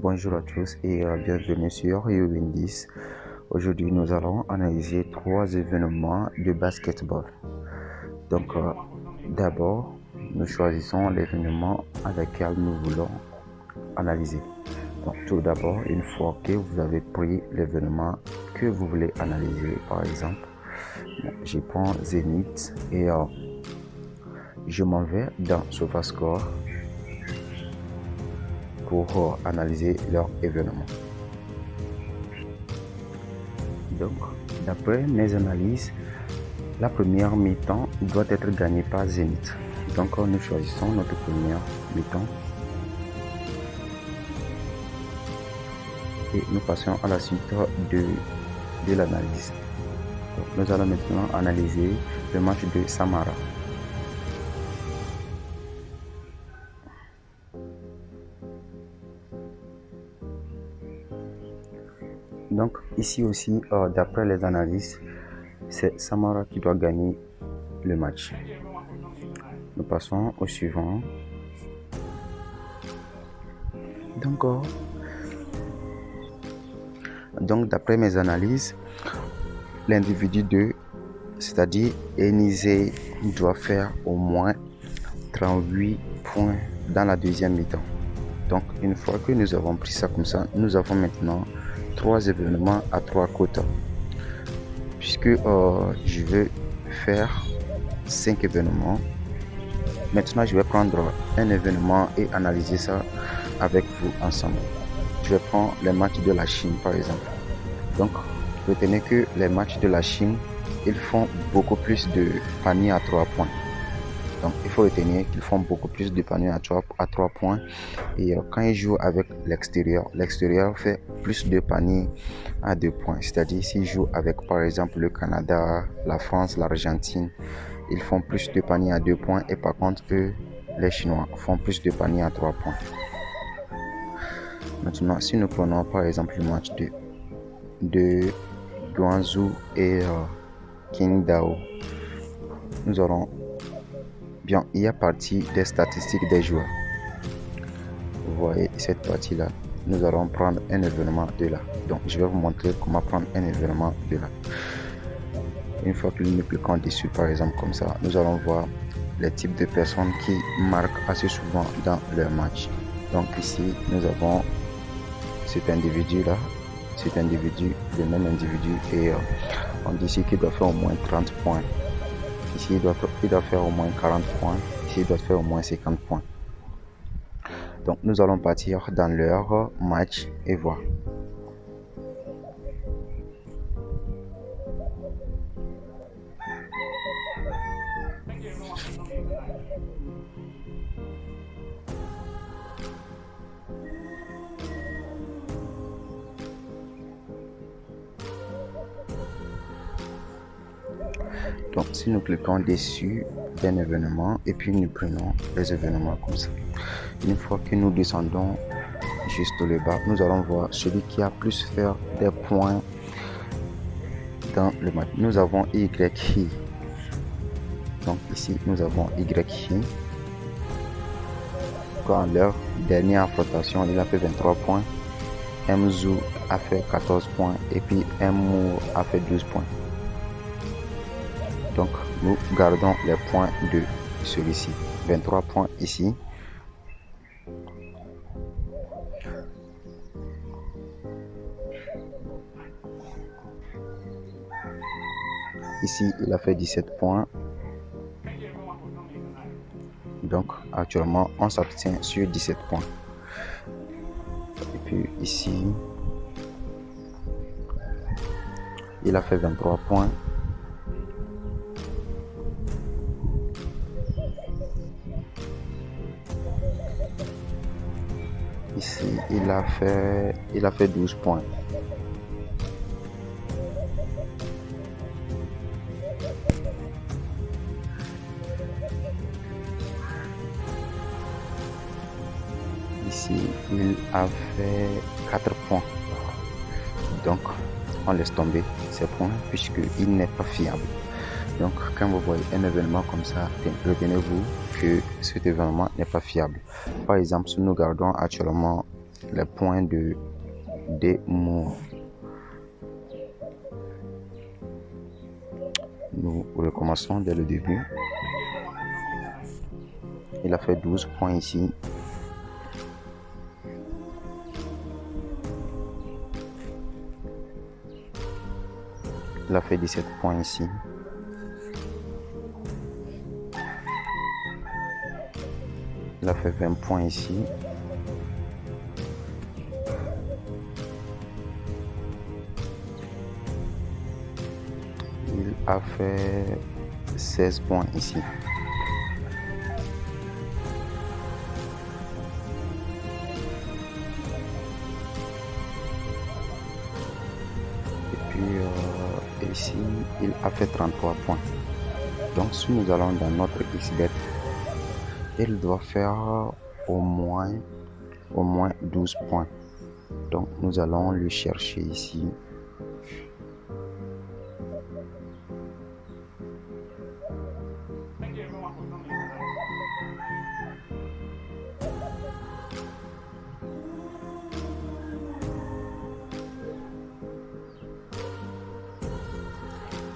Bonjour à tous et bienvenue sur YouWin10. Aujourd'hui, nous allons analyser 3 événements de basketball. Donc, d'abord, nous choisissons l'événement avec lequel nous voulons analyser. Donc, tout d'abord, une fois que vous avez pris l'événement que vous voulez analyser, par exemple, je prends Zénith et je m'en vais dans SofaScore pour analyser leur événement. Donc, d'après mes analyses, la première mi-temps doit être gagnée par Zénith. Donc, nous choisissons notre première mi-temps et nous passons à la suite de l'analyse. Nous allons maintenant analyser le match de Samara. Donc ici aussi, d'après les analyses, c'est Samara qui doit gagner le match. Nous passons au suivant. Donc d'après mes analyses, l'individu 2, c'est-à-dire Enizé, doit faire au moins 38 points dans la deuxième mi-temps. Donc une fois que nous avons pris ça comme ça, nous avons maintenant 3 événements à 3 quotas. Puisque je vais faire 5 événements, maintenant je vais prendre un événement et analyser ça avec vous ensemble. Je vais prendre les matchs de la Chine par exemple. Donc retenez que les matchs de la Chine, ils font beaucoup plus de paniers à 3 points. Donc il faut retenir qu'ils font beaucoup plus de paniers à 3 points. Et quand ils jouent avec l'extérieur fait plus de paniers à 2 points. C'est-à-dire s'ils jouent avec par exemple le Canada, la France, l'Argentine, ils font plus de paniers à 2 points. Et par contre eux, les Chinois, font plus de paniers à 3 points. Maintenant, si nous prenons par exemple le match de Guangzhou et Qingdao, nous aurons bien, il y a partie des statistiques des joueurs. Vous voyez cette partie-là, nous allons prendre un événement de là. Donc, je vais vous montrer comment prendre un événement de là. Une fois que nous cliquons dessus, par exemple, comme ça, nous allons voir les types de personnes qui marquent assez souvent dans leur match. Donc, ici, nous avons cet individu-là, le même individu, et on dit ici qu'il doit faire au moins 30 points. Ici, il doit faire au moins 40 points. Ici, il doit faire au moins 50 points. Donc, nous allons partir dans leur match et voir. Donc, si nous cliquons dessus d'un événement et puis nous prenons les événements comme ça. Une fois que nous descendons juste le bas, nous allons voir celui qui a plus fait des points dans le match. Nous avons YHi. Donc ici, nous avons YHi. Dans leur dernière affrontation, il a fait 23 points. Mzu a fait 14 points et puis Mmu a fait 12 points. Donc, nous gardons les points de celui-ci. 23 points ici. Ici, il a fait 17 points. Donc, actuellement, on s'abstient sur 17 points. Et puis ici, il a fait 23 points. Ici, il a fait 12 points. Ici, il a fait 4 points. Donc, on laisse tomber ces points puisqu'il n'est pas fiable. Donc, quand vous voyez un événement comme ça, retenez-vous que cet événement n'est pas fiable. Par exemple, si nous gardons actuellement les points de Moore. Nous recommençons dès le début. Il a fait 12 points ici. Il a fait 17 points ici. Il a fait 20 points ici. Il a fait 16 points ici. Et puis ici, il a fait 33 points. Donc si nous allons dans notre XBet, il doit faire au moins 12 points. Donc nous allons le chercher ici.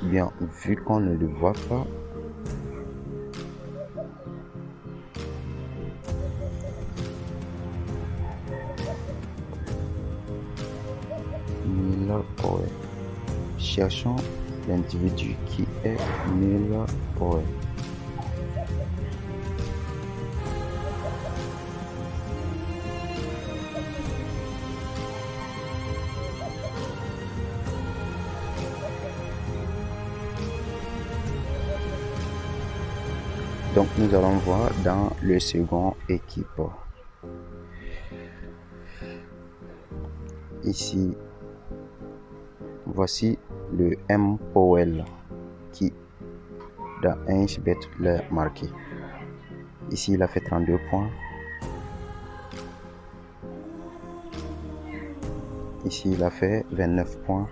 Bien, vu qu'on ne le voit pas, Miller Power. Cherchons l'individu qui est Miller Power. Donc nous allons voir dans le second équipe. Ici, voici le M. Powell qui dans un XBet l'a marqué. Ici, il a fait 32 points. Ici, il a fait 29 points.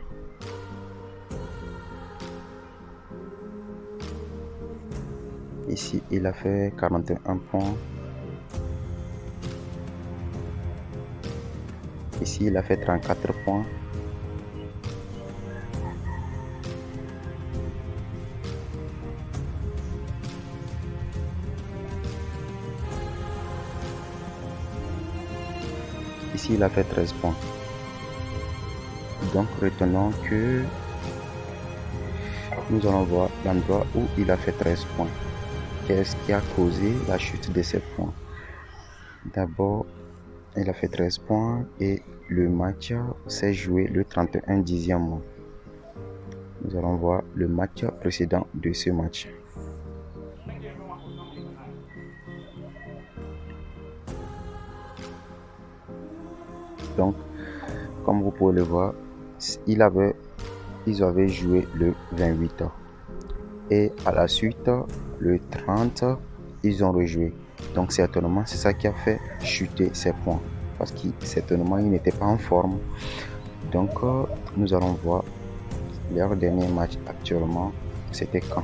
Ici, il a fait 41 points. Ici, il a fait 34 points. Ici, il a fait 13 points. Donc, retenons que nous allons voir l'endroit où il a fait 13 points. Qu'est-ce qui a causé la chute de ces points? D'abord, il a fait 13 points et le match s'est joué le 31 dixième mois. Nous allons voir le match précédent de ce match. Donc, comme vous pouvez le voir, ils avaient joué le 28 et à la suite, le 30, ils ont rejoué. Donc, certainement, c'est ça qui a fait chuter ces points. Parce que certainement, ils n'étaient pas en forme. Donc, nous allons voir leur dernier match actuellement. C'était quand?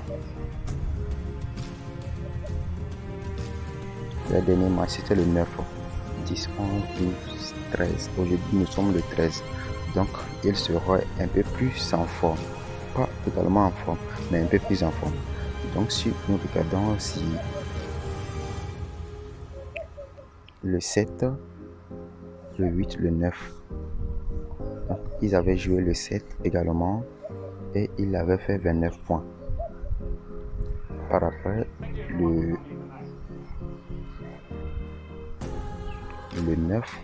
Leur dernier match, c'était le 9, 10, 11, 12, 13. Aujourd'hui, nous sommes le 13. Donc, il sera un peu plus en forme. Pas totalement en forme, mais un peu plus en forme. Donc, si nous regardons si le 7, le 8, le 9, donc, ils avaient joué le 7 également et ils avaient fait 29 points. Par après, le 9,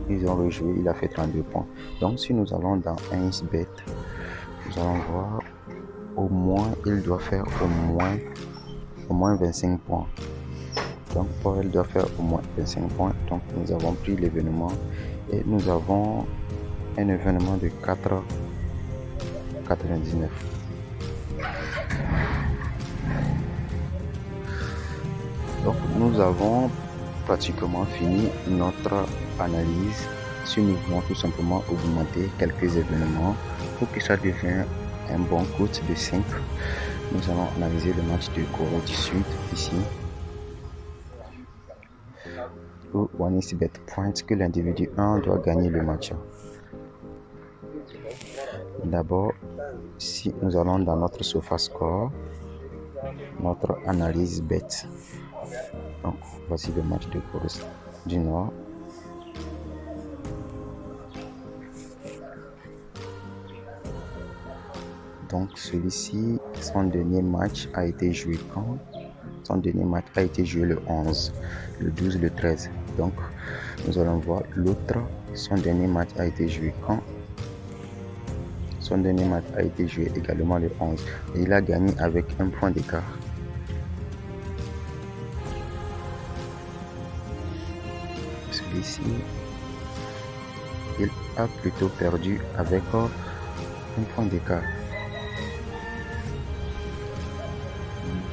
ils ont rejoué, il a fait 32 points. Donc, si nous allons dans un XBet, nous allons voir au moins, il doit faire au moins 25 points. Donc, Powell doit faire au moins 25 points. Donc, nous avons pris l'événement et nous avons un événement de 4,99. Donc, nous avons pratiquement fini notre analyse. Si nous voulons tout simplement augmenter quelques événements pour que ça devienne un bon coach de 5, nous allons analyser le match de Corée du Sud ici. ou OneXBet pointe que l'individu 1 doit gagner le match. D'abord, si nous allons dans notre SofaScore, notre analyse bet. Donc, voici le match de Corée du Nord. Donc, celui-ci, son dernier match a été joué quand? Son dernier match a été joué le 11, le 12, le 13. Donc, nous allons voir l'autre. Son dernier match a été joué quand? Son dernier match a été joué également le 11. Et il a gagné avec un point d'écart. Celui-ci, il a plutôt perdu avec un point d'écart.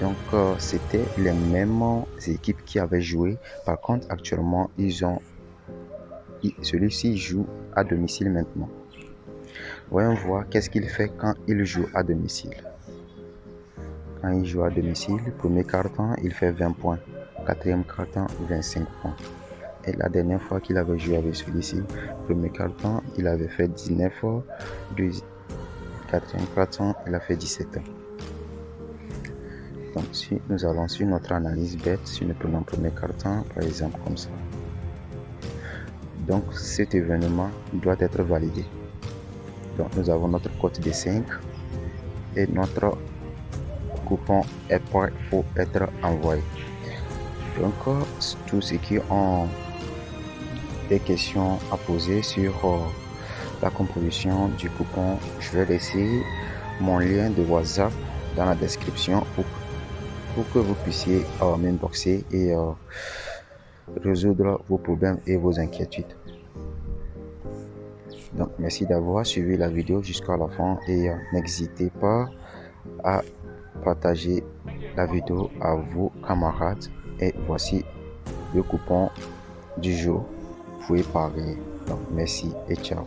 Donc, c'était les mêmes équipes qui avaient joué. Par contre, actuellement, celui-ci joue à domicile maintenant. Voyons voir qu'est-ce qu'il fait quand il joue à domicile. Quand il joue à domicile, premier quart-temps, il fait 20 points. Quatrième quart-temps, 25 points. Et la dernière fois qu'il avait joué avec celui-ci, premier quart-temps, il avait fait 19 points. Quatrième quart-temps, il a fait 17 ans. Donc, si nous allons sur notre analyse bet, si nous prenons premier quart-temps, par exemple comme ça. Donc, cet événement doit être validé. Donc, nous avons notre cote de 5 et notre coupon est prêt pour être envoyé. Donc, tous ceux qui ont des questions à poser sur la composition du coupon, je vais laisser mon lien de WhatsApp dans la description pour que vous puissiez m'inboxer et résoudre vos problèmes et vos inquiétudes. Donc, merci d'avoir suivi la vidéo jusqu'à la fin et n'hésitez pas à partager la vidéo à vos camarades. Et voici le coupon du jour. Vous pouvez parier. Donc, merci et ciao.